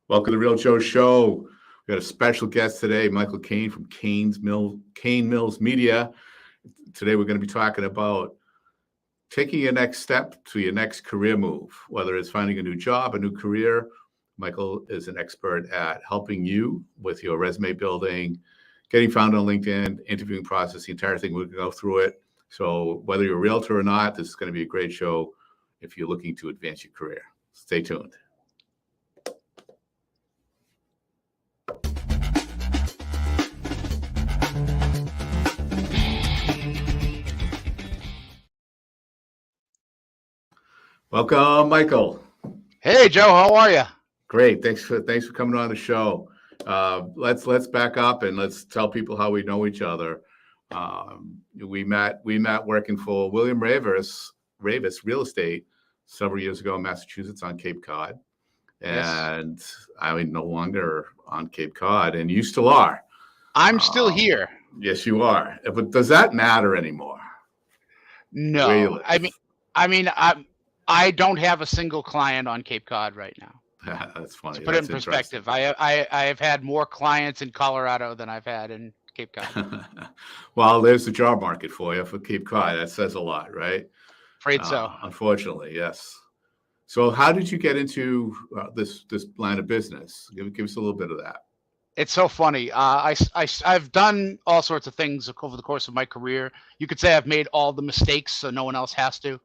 Welcome to the Real Joe Show. We got a special guest today, Michael Kane from Kane Mills Media. Today we're going to be talking about taking your next step to your next career move, whether it's finding a new job, a new career. Michael is an expert at helping you with your resume building, getting found on LinkedIn, interviewing process, the entire thing. We're going to go through it. So whether you're a realtor or not, this is going to be a great show if you're looking to advance your career. Stay tuned. Welcome, Michael. Hey, Joe. How are you? Great. Thanks for coming on the show. Let's back up and let's tell people how we know each other. We met working for William Ravis Real Estate several years ago in Massachusetts on Cape Cod, and yes. I mean no longer on Cape Cod, and you still are. I'm still here. Yes, you are. But does that matter anymore? No. I don't have a single client on Cape Cod right now. That's funny. To put it in perspective, I have had more clients in Colorado than I've had in Cape Cod. Well, there's the job market for you for Cape Cod. That says a lot, right? Afraid so. Unfortunately, yes. So how did you get into this line of business? Give us a little bit of that. It's so funny. I've done all sorts of things over the course of my career. You could say I've made all the mistakes so no one else has to.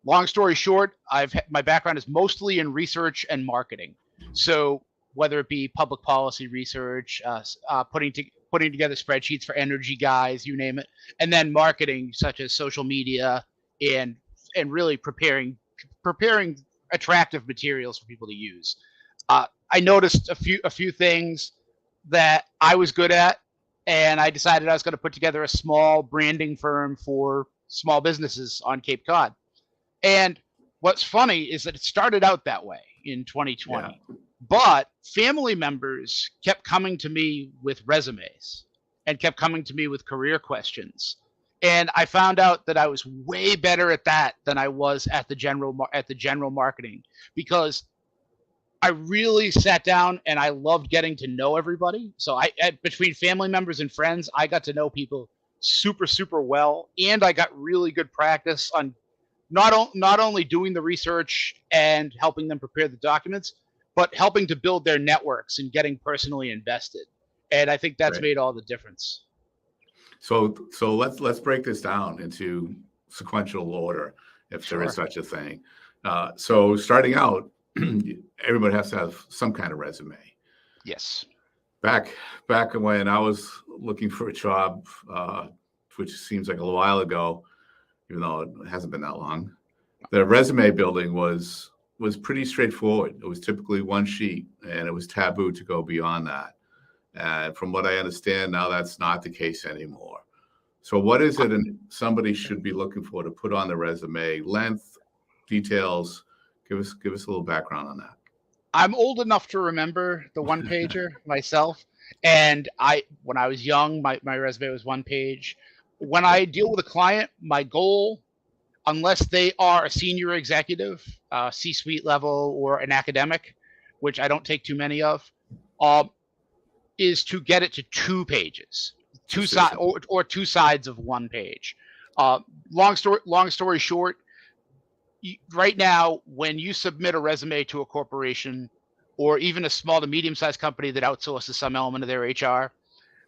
Long story short, my background is mostly in research and marketing. So whether it be public policy research, putting together spreadsheets for energy guys, you name it, and then marketing such as social media and really preparing attractive materials for people to use. I noticed a few things that I was good at, and I decided I was going to put together a small branding firm for small businesses on Cape Cod. And what's funny is that it started out that way in 2020, but family members kept coming to me with resumes and kept coming to me with career questions. And I found out that I was way better at that than I was at the general marketing, because I really sat down and I loved getting to know everybody. So between family members and friends, I got to know people super, super well. And I got really good practice on not only doing the research and helping them prepare the documents, but helping to build their networks and getting personally invested. And I think that's made all the difference. So let's break this down into sequential order, if there is such a thing. So starting out, everybody has to have some kind of resume. Yes. Back when I was looking for a job, which seems like a while ago, even though it hasn't been that long, the resume building was pretty straightforward. It was typically one sheet, and it was taboo to go beyond that. And from what I understand now, that's not the case anymore. So what is it somebody should be looking for to put on the resume? Length, details. Give us a little background on that. I'm old enough to remember the one pager myself. And when I was young, my resume was one page. When I deal with a client, my goal, unless they are a senior executive, C-suite level, or an academic, which I don't take too many of, is to get it to 2 pages, two sides of one page. Long story short, right now, when you submit a resume to a corporation or even a small to medium-sized company that outsources some element of their HR,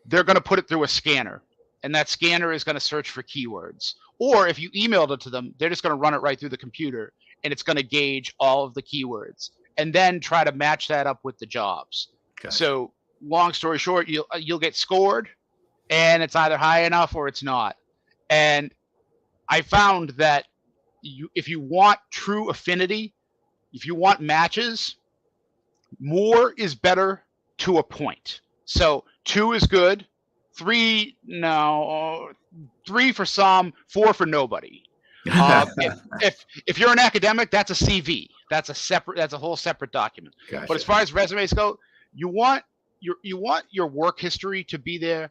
they're going to put it through a scanner. And that scanner is going to search for keywords. Or if you emailed it to them, they're just going to run it right through the computer, and it's going to gauge all of the keywords and then try to match that up with the jobs. Gotcha. So long story short, you'll get scored, and it's either high enough or it's not. And I found that if you want true affinity, if you want matches, more is better to a point. So 2 is good. 3, no. 3 for some, 4 for nobody. If you're an academic, that's a CV. That's a whole separate document. Gotcha. But as far as resumes go, you want your work history to be there.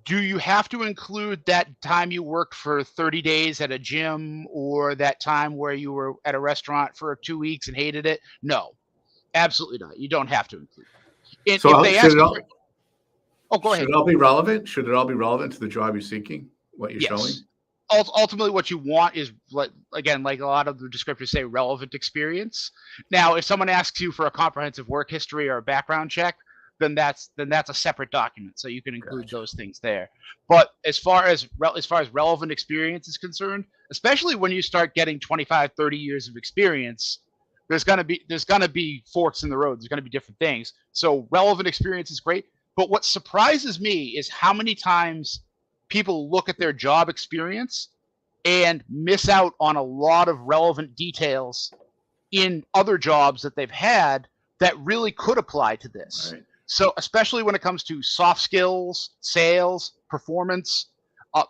Do you have to include that time you worked for 30 days at a gym, or that time where you were at a restaurant for 2 weeks and hated it? No. Absolutely not. You don't have to include. And So if they should ask it you all for, oh, go should ahead. it all be relevant? Should it all be relevant to the job you're seeking? What you're Yes. showing? Ultimately, what you want is, again, like a lot of the descriptors say, relevant experience. Now, if someone asks you for a comprehensive work history or a background check, then that's a separate document, so you can include Gotcha. those things there. But as far as relevant experience is concerned, especially when you start getting 25, 30 years of experience, there's gonna be forks in the road. There's gonna be different things. So relevant experience is great. But what surprises me is how many times people look at their job experience and miss out on a lot of relevant details in other jobs that they've had that really could apply to this. Right. So, especially when it comes to soft skills, sales, performance, uh,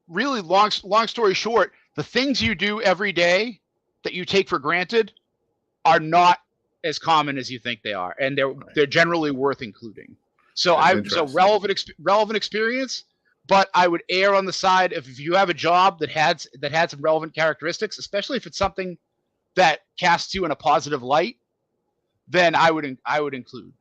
really long story short, the things you do every day that you take for granted are not as common as you think they are, and they're generally worth including. So That's so interesting. relevant experience, but I would err on the side of, if you have a job that had some relevant characteristics, especially if it's something that casts you in a positive light, then I would include.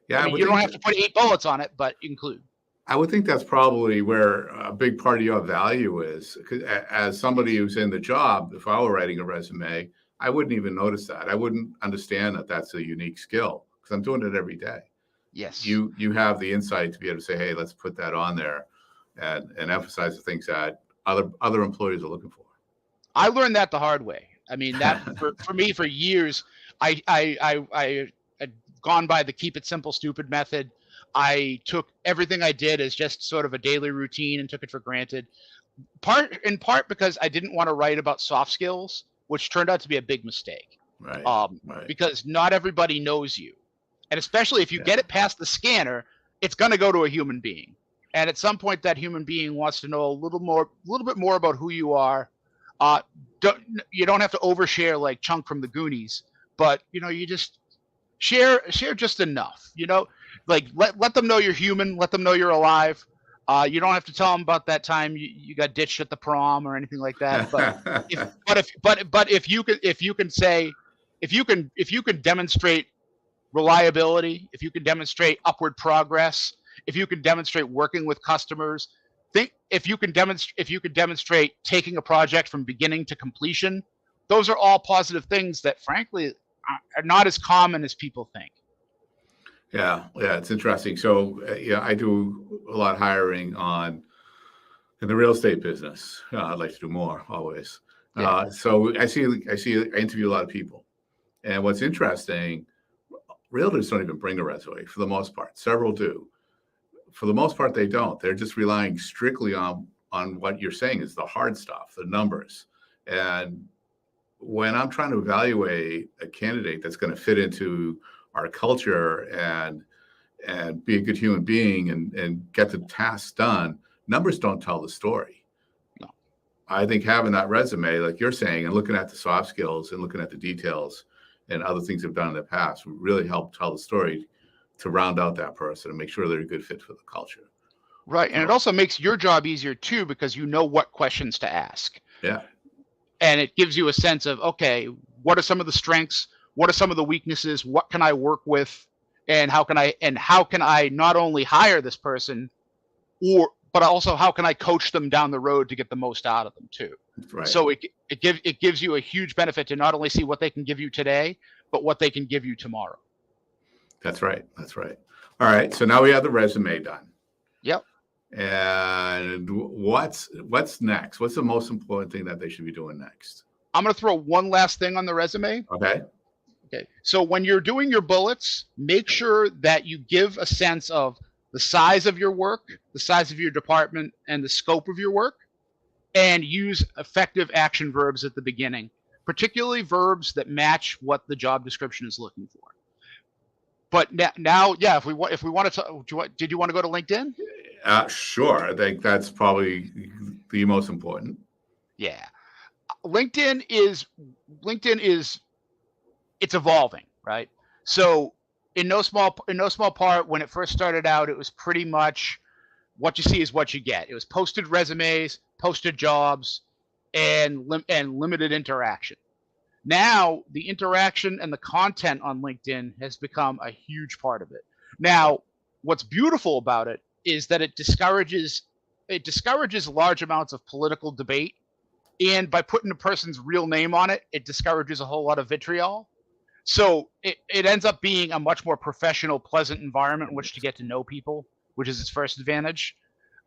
Yeah, I I mean, would you don't think have to put 8 bullets on it, but include. I would think that's probably where a big part of your value is. 'Cause as somebody who's in the job, if I were writing a resume, I wouldn't even notice that. I wouldn't understand that that's a unique skill because I'm doing it every day. Yes. You have the insight to be able to say, hey, let's put that on there and emphasize the things that other employees are looking for. I learned that the hard way. I mean, that for me, for years, I had gone by the keep it simple, stupid method. I took everything I did as just sort of a daily routine and took it for granted. In part because I didn't want to write about soft skills, which turned out to be a big mistake. Right. Um, Right. because not everybody knows you, and especially if you get Yeah. it past the scanner, it's going to go to a human being, and at some point, that human being wants to know a little bit more about who you are. Uh, don't, you don't have to overshare like Chunk from the Goonies, but you just share just enough. Like let them know you're human. Let them know you're alive. You don't have to tell them about that time you got ditched at the prom or anything like that. But if you can say, if you can demonstrate reliability, if you can demonstrate upward progress, if you can demonstrate working with customers, think if you can demonstrate taking a project from beginning to completion, those are all positive things that frankly are not as common as people think. Yeah, yeah, it's interesting. So, yeah, I do a lot of hiring in the real estate business. I'd like to do more always. Yeah. So I interview a lot of people, and what's interesting, realtors don't even bring a resume for the most part. Several do. For the most part, they don't. They're just relying strictly on what you're saying is the hard stuff, the numbers. And when I'm trying to evaluate a candidate that's going to fit into our culture and be a good human being and get the tasks done, numbers don't tell the story. No. I think having that resume, like you're saying, and looking at the soft skills and looking at the details and other things they've done in the past would really help tell the story to round out that person and make sure they're a good fit for the culture. Right. And it So, also makes your job easier too, because you know what questions to ask. yeah, And it gives you a sense of, okay, what are some of the strengths? What are some of the weaknesses? What can I work with? And how can I not only hire this person, but also how can I coach them down the road to get the most out of them too? right. So it gives you a huge benefit to not only see what they can give you today, but what they can give you tomorrow. That's right. That's right. All right. So now we have the resume done. Yep. And what's next? What's the most important thing that they should be doing next? I'm going to throw one last thing on the resume. Okay. Okay. So when you're doing your bullets, make sure that you give a sense of the size of your work, the size of your department, and the scope of your work, and use effective action verbs at the beginning, particularly verbs that match what the job description is looking for. But now, yeah, if we want to, did you want to go to LinkedIn? Sure. I think that's probably the most important. Yeah. LinkedIn is it's evolving, right? So in no small part, when it first started out, it was pretty much what you see is what you get. It was posted resumes, posted jobs, and limited interaction. Now the interaction and the content on LinkedIn has become a huge part of it. Now, what's beautiful about it is that it discourages large amounts of political debate, and by putting a person's real name on it, it discourages a whole lot of vitriol. So it ends up being a much more professional, pleasant environment in which to get to know people, which is its first advantage.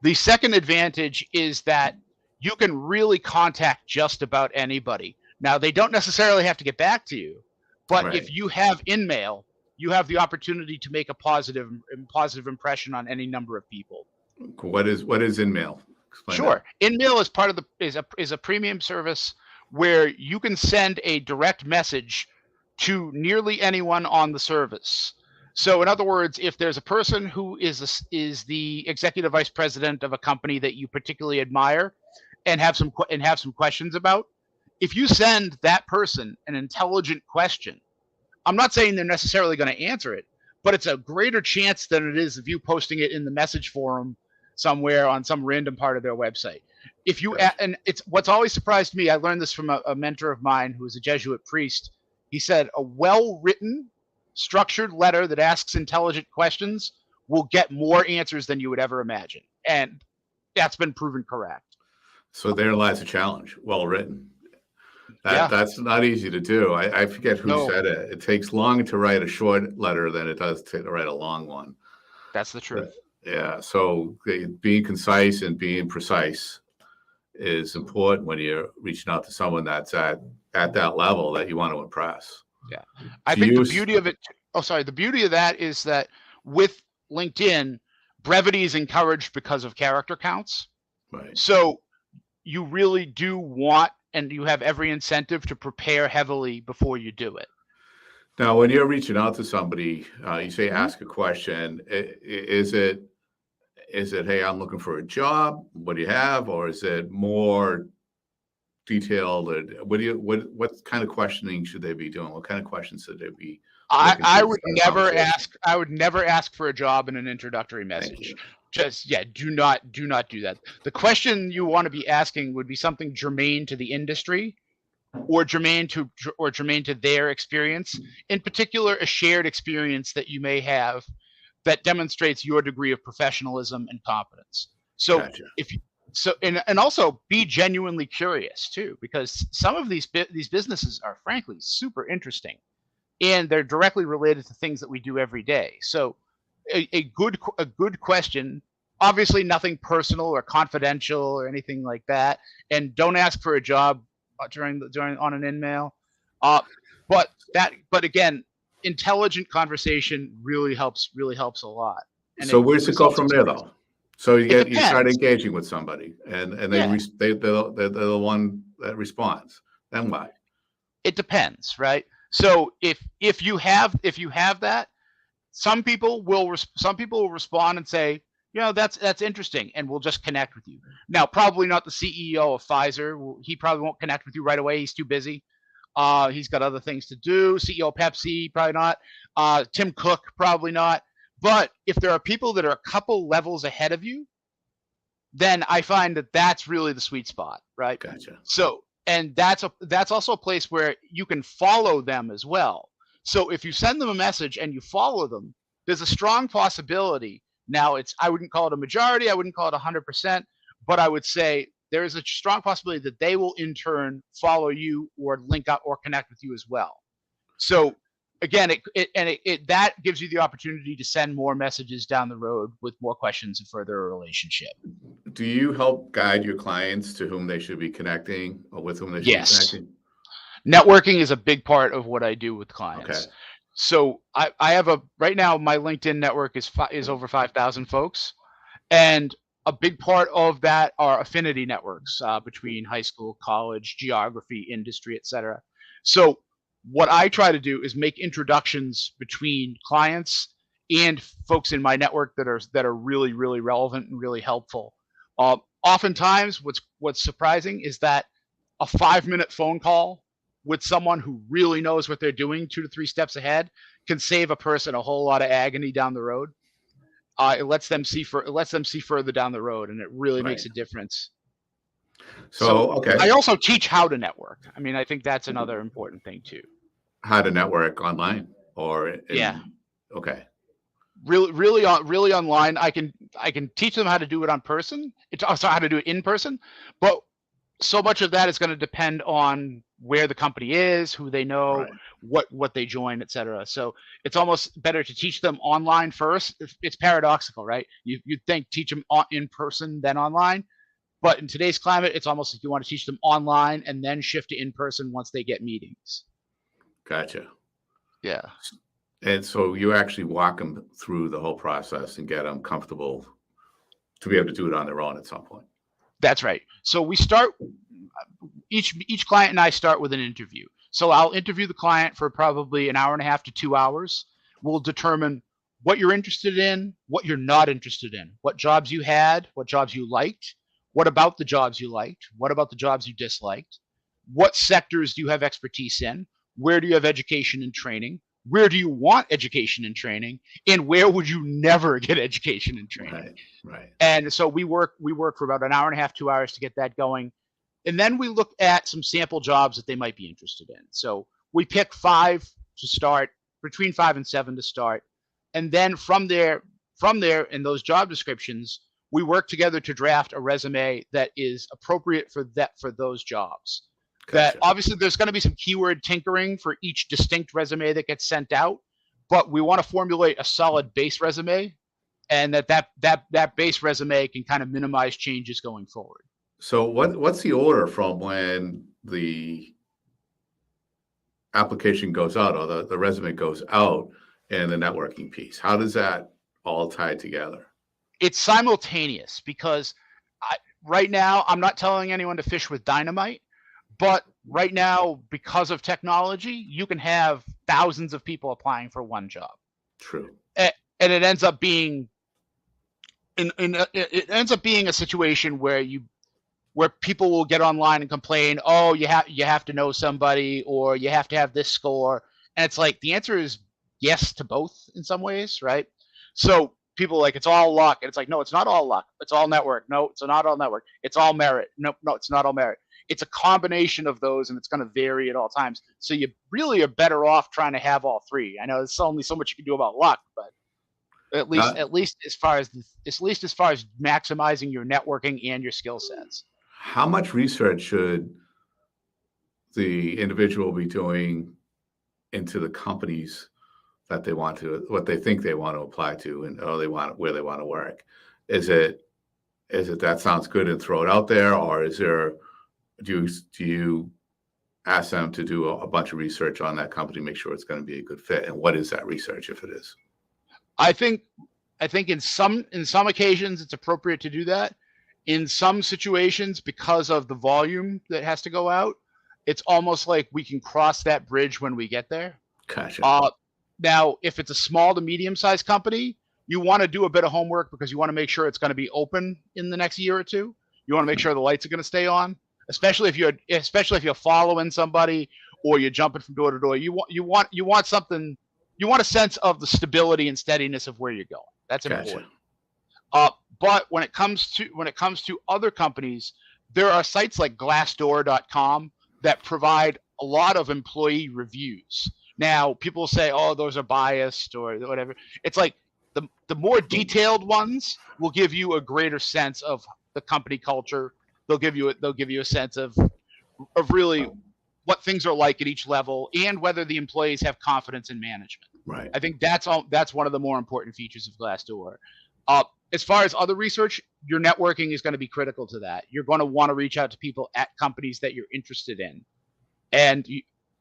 The second advantage is that you can really contact just about anybody. Now, they don't necessarily have to get back to you, but Right. if you have InMail, you have the opportunity to make a positive impression on any number of people. What is InMail? Explain Sure. InMail is part of is a premium service where you can send a direct message to nearly anyone on the service. So in other words, if there's a person who is the executive vice president of a company that you particularly admire and have some questions about, if you send that person an intelligent question, I'm not saying they're necessarily going to answer it, but it's a greater chance than it is of you posting it in the message forum somewhere on some random part of their website. If you Gotcha. and it's what's always surprised me, I learned this from a mentor of mine who was a Jesuit priest. He said a well-written, structured letter that asks intelligent questions will get more answers than you would ever imagine. And that's been proven correct. So there lies a challenge. Well written. Yeah. That's not easy to do. I forget who No. said it. It takes longer to write a short letter than it does to write a long one. That's the truth. Yeah. So being concise and being precise is important when you're reaching out to someone that's at that level that you want to impress. Yeah. I think the beauty of it, the beauty of that is that with LinkedIn, brevity is encouraged because of character counts. Right. So you really do want, and you have every incentive to prepare heavily before you do it. Now, when you're reaching out to somebody, you say ask a question. Is it, hey, I'm looking for a job. What do you have? Or is it more detailed? What kind of questioning should they be doing? What kind of questions should they be? I would never ask for a job in an introductory message. Just do not do that. The question you want to be asking would be something germane to the industry or germane to their experience, in particular a shared experience that you may have that demonstrates your degree of professionalism and competence. So Gotcha. and also be genuinely curious too, because some of these businesses are frankly super interesting and they're directly related to things that we do every day. So a good question, obviously nothing personal or confidential or anything like that, and don't ask for a job during on an InMail. But again, intelligent conversation really helps a lot. And so where's it go from there though? So you start engaging with somebody, and they're the one that responds. Then what? It depends, right? So if you have that, some people will respond and say, that's interesting, and we'll just connect with you. Now, probably not the CEO of Pfizer. He probably won't connect with you right away. He's too busy. He's got other things to do. CEO of Pepsi, probably not. Tim Cook, probably not. But if there are people that are a couple levels ahead of you, then I find that that's really the sweet spot, right? Gotcha. So, and that's also a place where you can follow them as well. So if you send them a message and you follow them, there's a strong possibility. Now, I wouldn't call it a majority, I wouldn't call it 100%, but I would say there is a strong possibility that they will in turn follow you or link up or connect with you as well. So again, that gives you the opportunity to send more messages down the road with more questions and further a relationship. Do you help guide your clients to whom they should be connecting or with whom they should be connecting? Networking is a big part of what I do with clients. Okay. So I have right now my LinkedIn network is over 5,000 folks, and a big part of that are affinity networks between high school, college, geography, industry, etc. So what I try to do is make introductions between clients and folks in my network that are really, really relevant and really helpful. Oftentimes, what's surprising is that a 5-minute phone call with someone who really knows what they're doing 2 to 3 steps ahead can save a person a whole lot of agony down the road. It lets them see further down the road, and it really makes a difference. So, okay, I also teach how to network. I mean, I think that's another important thing too. how to network online or Yeah. Okay, Really online. I can teach them how to do it on person. It's also how to do it in person, but so much of that is going to depend on where the company is, who they know, right. what they join, etc. So it's almost better to teach them online first. It's paradoxical, right? You'd think teach them in person then online, but in today's climate, it's almost like you want to teach them online and then shift to in person once they get meetings. Gotcha. Yeah. And so you actually walk them through the whole process and get them comfortable to be able to do it on their own at some point. That's right. So we start each client and I start with an interview. So I'll interview the client for probably an hour and a half to 2 hours. We'll determine what you're interested in, what you're not interested in, what jobs you had, what jobs you liked, what about the jobs you liked, what about the jobs you disliked, what sectors do you have expertise in, where do you have education and training, where do you want education and training, and where would you never get education and training. Right. And so we work for about an hour and a half, 2 hours to get that going. And then we look at some sample jobs that they might be interested in. So we pick 5 to start, between 5 and 7 to start. And then from there in those job descriptions, we work together to draft a resume that is appropriate for those jobs. Gotcha. That obviously there's going to be some keyword tinkering for each distinct resume that gets sent out, but we want to formulate a solid base resume, and that base resume can kind of minimize changes going forward. So what's the order from when the application goes out or the resume goes out and the networking piece? How does that all tie together? It's simultaneous because right now I'm not telling anyone to fish with dynamite, but right now, because of technology, you can have thousands of people applying for one job. True. And it ends up being it ends up being a situation where people will get online and complain, oh, you have to know somebody, or you have to have this score. And it's like, the answer is yes to both in some ways, right? So people are like, it's all luck. And it's like, no, it's not all luck. It's all network. No, it's not all network. It's all merit. No, it's not all merit. It's a combination of those, and it's going to vary at all times. So you really are better off trying to have all 3. I know there's only so much you can do about luck, but at least as far as maximizing your networking and your skill sets. How much research should the individual be doing into the companies that they want to, what they think they want to apply to, and where they want to work? Is it that sounds good and throw it out there, or do you ask them to do a bunch of research on that company, make sure it's going to be a good fit? And what is that research, if it is? I think in some occasions it's appropriate to do that. In some situations, because of the volume that has to go out, it's almost like we can cross that bridge when we get there. Gotcha. Now, if it's a small to medium-sized company, you want to do a bit of homework because you want to make sure it's going to be open in the next year or two. You want to make sure the lights are going to stay on, especially if you're following somebody or you're jumping from door to door. You want something. You want a sense of the stability and steadiness of where you're going. That's important. Gotcha. But when it comes to other companies, there are sites like Glassdoor.com that provide a lot of employee reviews. Now, people say, "Oh, those are biased" or whatever. It's like the more detailed ones will give you a greater sense of the company culture. They'll give you a sense of really what things are like at each level and whether the employees have confidence in management. Right. I think that's one of the more important features of Glassdoor. As far as other research, your networking is going to be critical to that. You're going to want to reach out to people at companies that you're interested in, and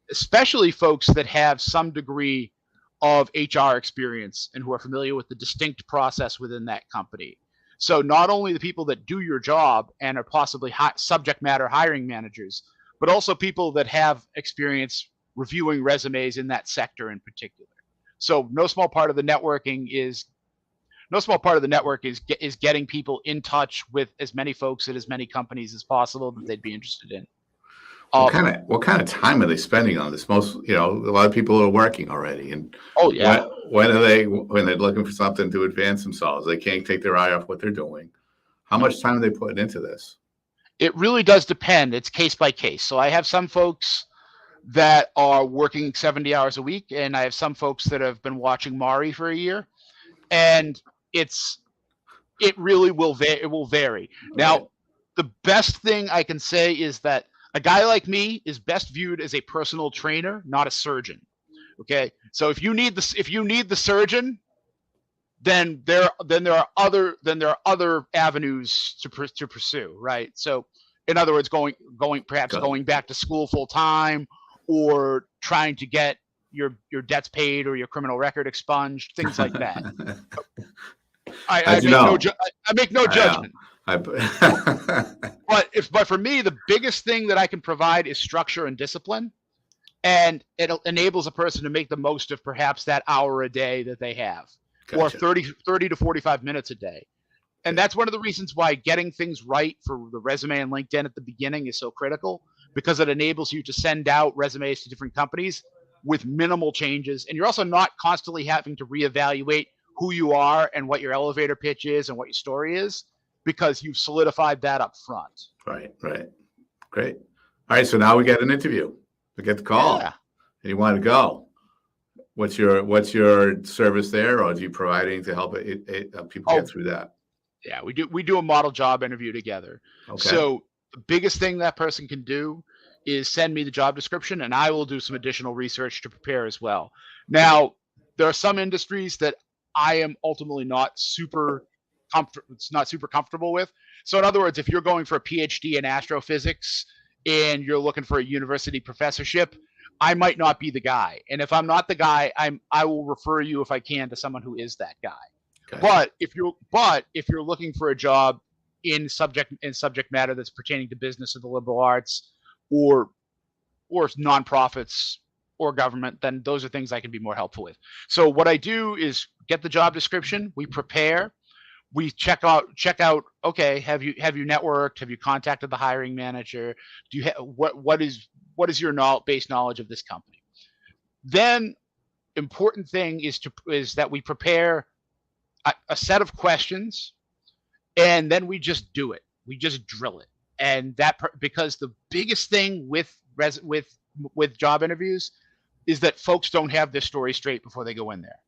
especially folks that have some degree of HR experience and who are familiar with the distinct process within that company. So not only the people that do your job and are possibly subject matter hiring managers, but also people that have experience reviewing resumes in that sector in particular. So no small part of the networking is getting people in touch with as many folks at as many companies as possible that they'd be interested in. What kind of time are they spending on this? Most, a lot of people are working already, and oh yeah, when they're looking for something to advance themselves, they can't take their eye off what they're doing. How much time are they putting into this? It really does depend. It's case by case. So I have some folks that are working 70 hours a week, and I have some folks that have been watching Maury for a year, and it really will it will vary. Right. Now, the best thing I can say is that a guy like me is best viewed as a personal trainer, not a surgeon. Okay, so if you need the surgeon, then there are other avenues to pursue, right? So, in other words, perhaps Got it. going back to school full time, or trying to get your debts paid or your criminal record expunged, things like that. I make no judgment. But for me, the biggest thing that I can provide is structure and discipline, and it enables a person to make the most of perhaps that hour a day that they have, or 30 to 45 minutes a day. And that's one of the reasons why getting things right for the resume and LinkedIn at the beginning is so critical, because it enables you to send out resumes to different companies with minimal changes. And you're also not constantly having to reevaluate who you are and what your elevator pitch is and what your story is, because you've solidified that up front. Right. Great. All right. So now we get an interview. We get the call. Yeah. And you want to go. What's your service there, or do you provide anything to help people get through that? Yeah, we do a model job interview together. Okay. So the biggest thing that person can do is send me the job description, and I will do some additional research to prepare as well. Now, there are some industries that I am ultimately not super comfortable with. So in other words, if you're going for a PhD in astrophysics and you're looking for a university professorship, I might not be the guy. And if I'm not the guy, I will refer you, if I can, to someone who is that guy. Okay. But if you're looking for a job in subject matter that's pertaining to business or the liberal arts, or nonprofits or government, then those are things I can be more helpful with. So what I do is get the job description, we prepare, we check out. Okay, have you networked? Have you contacted the hiring manager? Do you what is your base knowledge of this company? Then, important thing is that we prepare a set of questions, and then we just do it. We just drill it, and because the biggest thing with job interviews is that folks don't have their story straight before they go in there.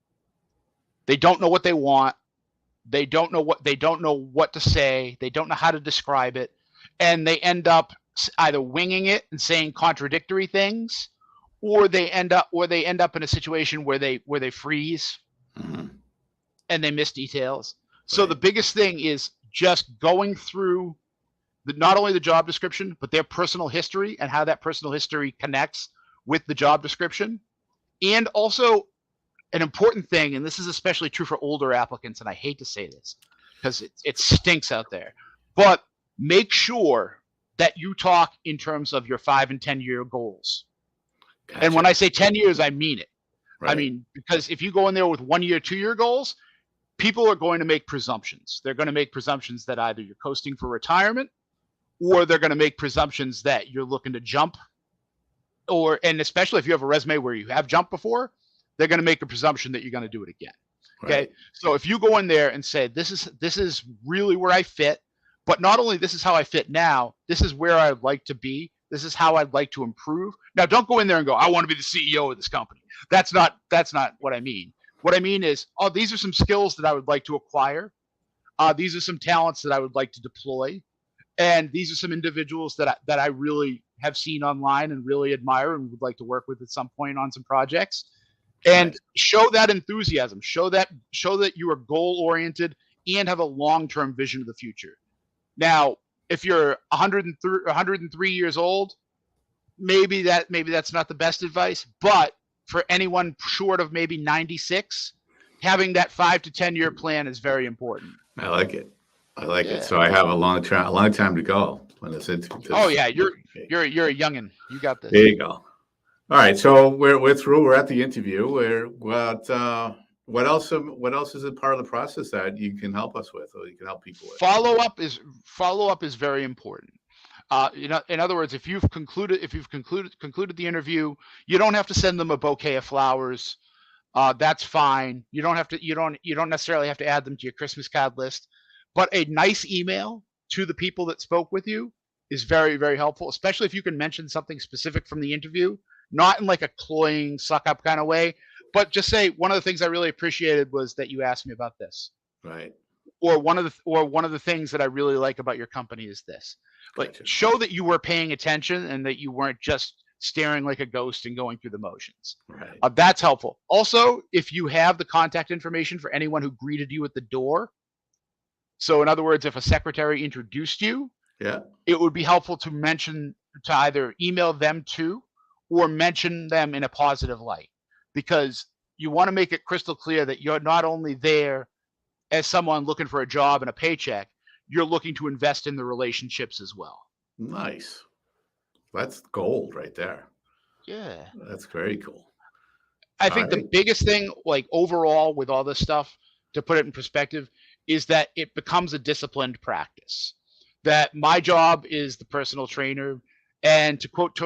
They don't know what they want. They don't know what to say. They don't know how to describe it, and they end up either winging it and saying contradictory things, or they end up in a situation where they freeze, mm-hmm. and they miss details. Right. So the biggest thing is just going through not only the job description, but their personal history and how that personal history connects with the job description. And also, an important thing, and this is especially true for older applicants, and I hate to say this because it stinks out there, but make sure that you talk in terms of your 5 and 10 year goals. Gotcha. And when I say 10 years, I mean it. Right. I mean, because if you go in there with 1 year, 2 year goals, people are going to make presumptions. They're going to make presumptions that either you're coasting for retirement, or they're going to make presumptions that you're looking to jump, and especially if you have a resume where you have jumped before, they're going to make a presumption that you're going to do it again. Okay. Right. So if you go in there and say, this is really where I fit, but not only this is how I fit now, this is where I'd like to be. This is how I'd like to improve. Now, don't go in there and go, I want to be the CEO of this company. That's not what I mean. What I mean is, these are some skills that I would like to acquire. These are some talents that I would like to deploy. And these are some individuals that I really have seen online and really admire and would like to work with at some point on some projects. And show that enthusiasm. Show that you are goal-oriented and have a long-term vision of the future. Now, if you're 103 years old, maybe that's not the best advice. But for anyone short of maybe 96, having that 5 to 10 year plan is very important. I like it. So I have a long time to go when this. Oh yeah, you're a youngin. You got this. There you go. All right, so we're through. We're at the interview. What else is a part of the process that you can help us with, or you can help people with? Follow up is very important. In other words, if you've concluded the interview, you don't have to send them a bouquet of flowers. That's fine. You don't necessarily have to add them to your Christmas card list, but a nice email to the people that spoke with you is very, very helpful, especially if you can mention something specific from the interview, not in like a cloying, suck up kind of way, but just say, one of the things I really appreciated was that you asked me about this. Right. Or one of the things that I really like about your company is this. Like, Gotcha. show that you were paying attention and that you weren't just staring like a ghost and going through the motions. Right. That's helpful. Also, if you have the contact information for anyone who greeted you at the door, so in other words, if a secretary introduced you, Yeah. it would be helpful to mention, to either email them to or mention them in a positive light, because you want to make it crystal clear that you're not only there as someone looking for a job and a paycheck, you're looking to invest in the relationships as well. Nice. That's gold right there. Yeah. That's very cool. I think the biggest thing, like overall with all this stuff, to put it in perspective, is that it becomes a disciplined practice. That my job is the personal trainer. And to quote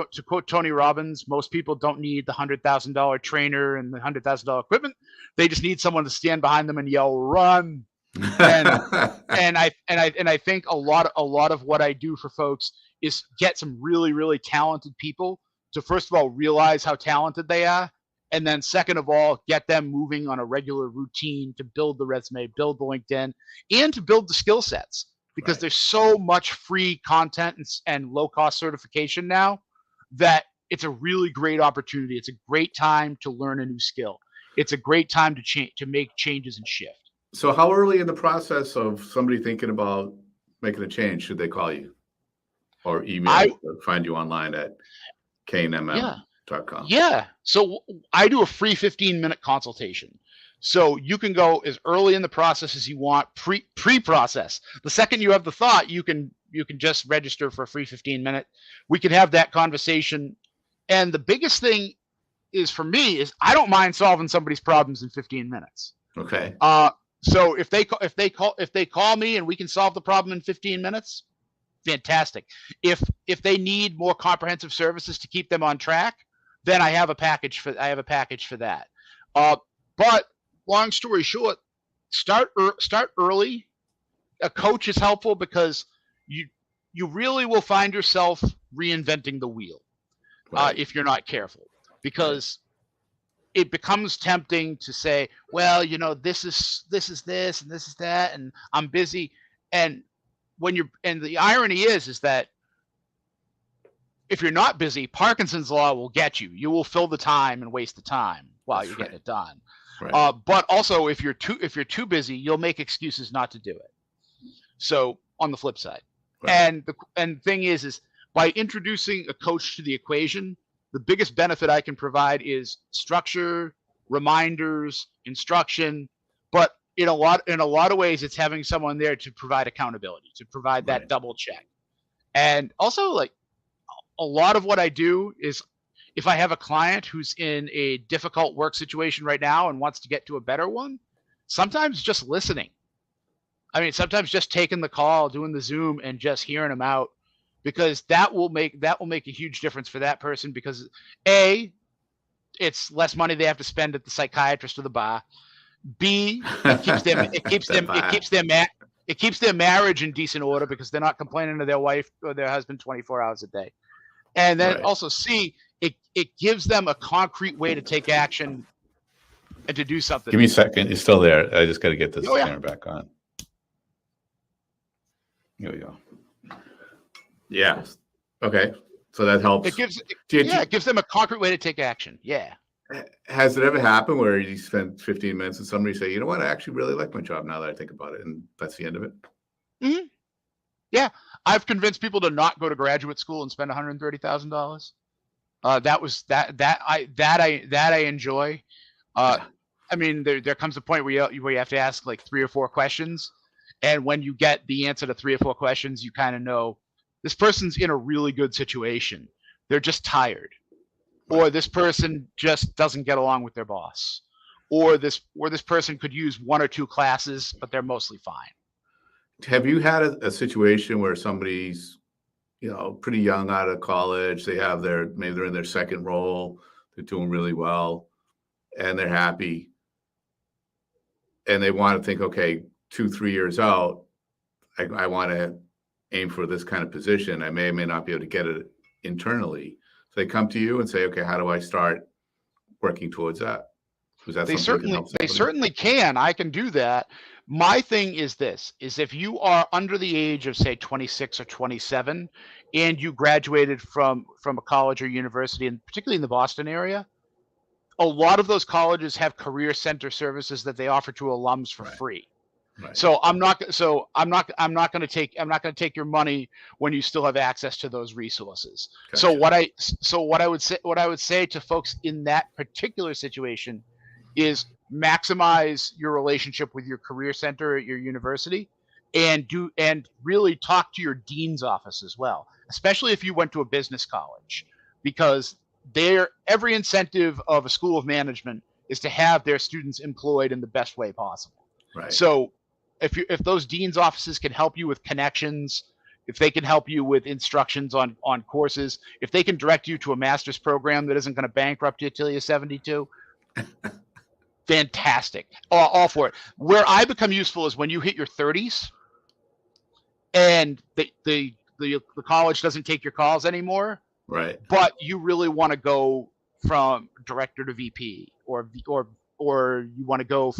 Tony Robbins, most people don't need the $100,000 trainer and the $100,000 equipment. They just need someone to stand behind them and yell, "Run!" And I think a lot of what I do for folks is get some really, really talented people to, first of all, realize how talented they are, and then second of all, get them moving on a regular routine to build the resume, build the LinkedIn, and to build the skill sets. Because there's so much free content and low-cost certification now that it's a really great opportunity. It's a great time to learn a new skill. It's a great time to make changes and shift. So how early in the process of somebody thinking about making a change should they call you or email or find you online at kanemm.com? Yeah. So I do a free 15-minute consultation. So you can go as early in the process as you want, pre-process. The second you have the thought, you can just register for a free 15-minute. We can have that conversation. And the biggest thing is, for me, is I don't mind solving somebody's problems in 15 minutes. Okay. So if they call me and we can solve the problem in 15 minutes, fantastic. If they need more comprehensive services to keep them on track, then I have a package for that. But long story short, start early. A coach is helpful because you really will find yourself reinventing the wheel if you're not careful, because it becomes tempting to say, well, this is this and this is that, and I'm busy. And the irony is that if you're not busy, Parkinson's law will get you. You will fill the time and waste the time while you're getting it done. Right. But also, if you're too busy, you'll make excuses not to do it. So on the flip side, and the thing is by introducing a coach to the equation, the biggest benefit I can provide is structure, reminders, instruction. But in a lot of ways, it's having someone there to provide accountability, to provide that double check. And also, like, a lot of what I do is, if I have a client who's in a difficult work situation right now and wants to get to a better one, sometimes just listening. I mean, sometimes just taking the call, doing the Zoom, and just hearing them out, because that will make a huge difference for that person. Because A, it's less money they have to spend at the psychiatrist or the bar. B, it keeps their marriage in decent order because they're not complaining to their wife or their husband 24 hours a day. And then also C, it gives them a concrete way to take action and to do something. Give me a second. You're still there. I just got to get this camera back on. Here we go. Yeah. Okay. So that helps. It gives them a concrete way to take action. Yeah. Has it ever happened where you spend 15 minutes and somebody say, you know what, I actually really like my job now that I think about it, and that's the end of it? Mm-hmm. Yeah. I've convinced people to not go to graduate school and spend $130,000. That I enjoy. I mean, there comes a point where you have to ask like 3 or 4 questions, and when you get the answer to 3 or 4 questions, you kind of know this person's in a really good situation. They're just tired, or this person just doesn't get along with their boss, or this person could use 1 or 2 classes, but they're mostly fine. Have you had a situation where somebody's, pretty young out of college, maybe they're in their second role, they're doing really well, and they're happy, and they want to think, okay, 2-3 years out, I want to aim for this kind of position. I may or may not be able to get it internally. So they come to you and say, okay, how do I start working towards that? Was that They something you can certainly help they somebody? certainly can. I can do that. My thing is this, is if you are under the age of say 26 or 27 and you graduated from a college or university, and particularly in the Boston area, a lot of those colleges have career center services that they offer to alums for Right. free. Right. So I'm not going to take your money when you still have access to those resources. So Gotcha. what I would say to folks in that particular situation is maximize your relationship with your career center at your university, and really talk to your dean's office as well, especially if you went to a business college, because every incentive of a school of management is to have their students employed in the best way possible. Right. So if those dean's offices can help you with connections, if they can help you with instructions on courses, if they can direct you to a master's program that isn't going to bankrupt you till you're 72, fantastic. All for it. Where I become useful is when you hit your 30s and the college doesn't take your calls anymore. Right. But you really want to go from director to VP, or you want to go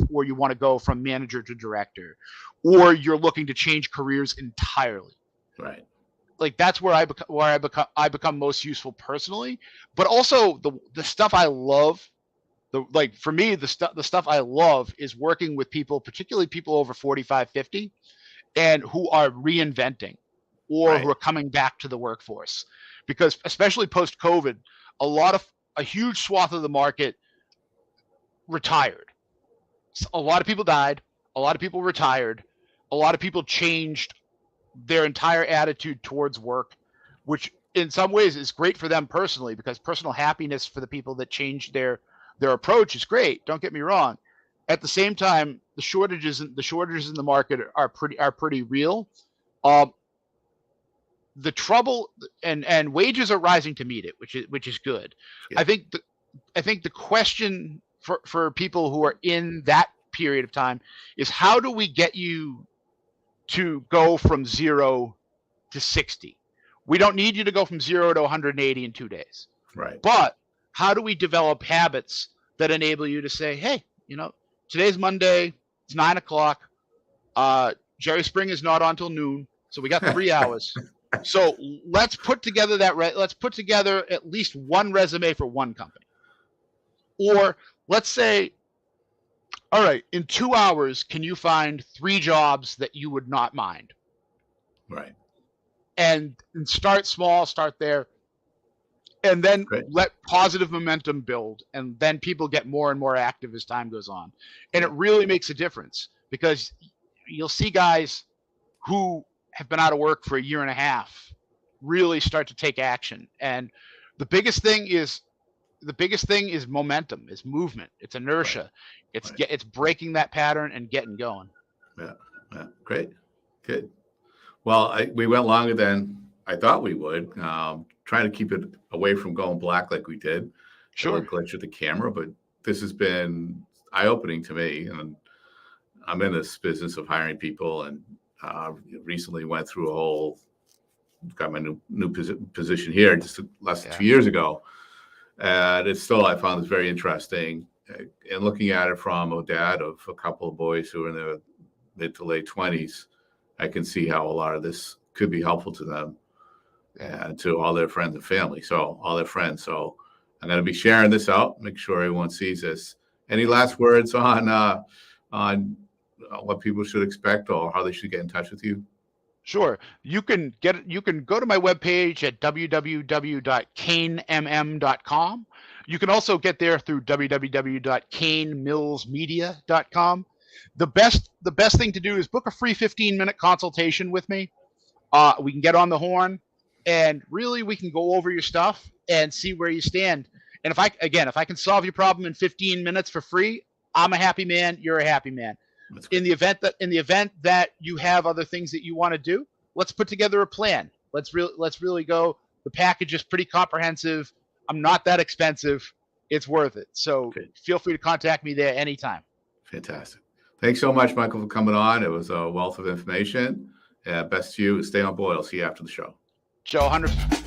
from manager to director, or you're looking to change careers entirely. Right. Like that's where I become most useful personally, but also the stuff I love. For me, the stuff I love is working with people, particularly people over 45, 50, and who are reinventing or who are coming back to the workforce. Because especially post-COVID, a huge swath of the market retired. A lot of people died. A lot of people retired. A lot of people changed their entire attitude towards work, which in some ways is great for them personally, because personal happiness for the people that changed their approach is great. Don't get me wrong. At the same time, the shortages in the market are pretty real. The trouble and wages are rising to meet it, which is good. Yeah. I think the question for people who are in that period of time is, how do we get you to go from 0 to 60? We don't need you to go from 0 to 180 in 2 days. Right. But how do we develop habits that enable you to say, hey, today's Monday, it's 9 o'clock. Jerry Spring is not on till noon, so we got 3 hours. So let's put together at least one resume for one company. Or let's say, all right, in 2 hours, can you find 3 jobs that you would not mind? Right. And start small, start there. And then let positive momentum build. And then people get more and more active as time goes on. And it really makes a difference, because you'll see guys who have been out of work for a year and a half really start to take action. And the biggest thing is momentum, is movement, it's inertia. It's breaking that pattern and getting going. Yeah. Great. Good. Well, we went longer than I thought we would. Trying to keep it away from going black like we did. Sure. Glitch with the camera, but this has been eye-opening to me. And I'm in this business of hiring people, and recently went through got my new position here just less than 2 years ago. And I found this very interesting. And looking at it from a dad of a couple of boys who are in their mid to late 20s, I can see how a lot of this could be helpful to them and to all their friends and family. So I'm going to be sharing this out, make sure everyone sees this. Any last words on what people should expect or how they should get in touch with you? Sure. You can go to my webpage at www.kanemm.com. You can also get there through www.kanemillsmedia.com. The best thing to do is book a free 15-minute consultation with me. We can get on the horn, and really we can go over your stuff and see where you stand. And if I can solve your problem in 15 minutes for free, I'm a happy man. You're a happy man. In the event that you have other things that you want to do, let's put together a plan. Let's really go. The package is pretty comprehensive. I'm not that expensive. It's worth it. So feel free to contact me there anytime. Fantastic. Thanks so much, Michael, for coming on. It was a wealth of information, Best to you. Stay on board. I'll see you after the show. Joe, 100.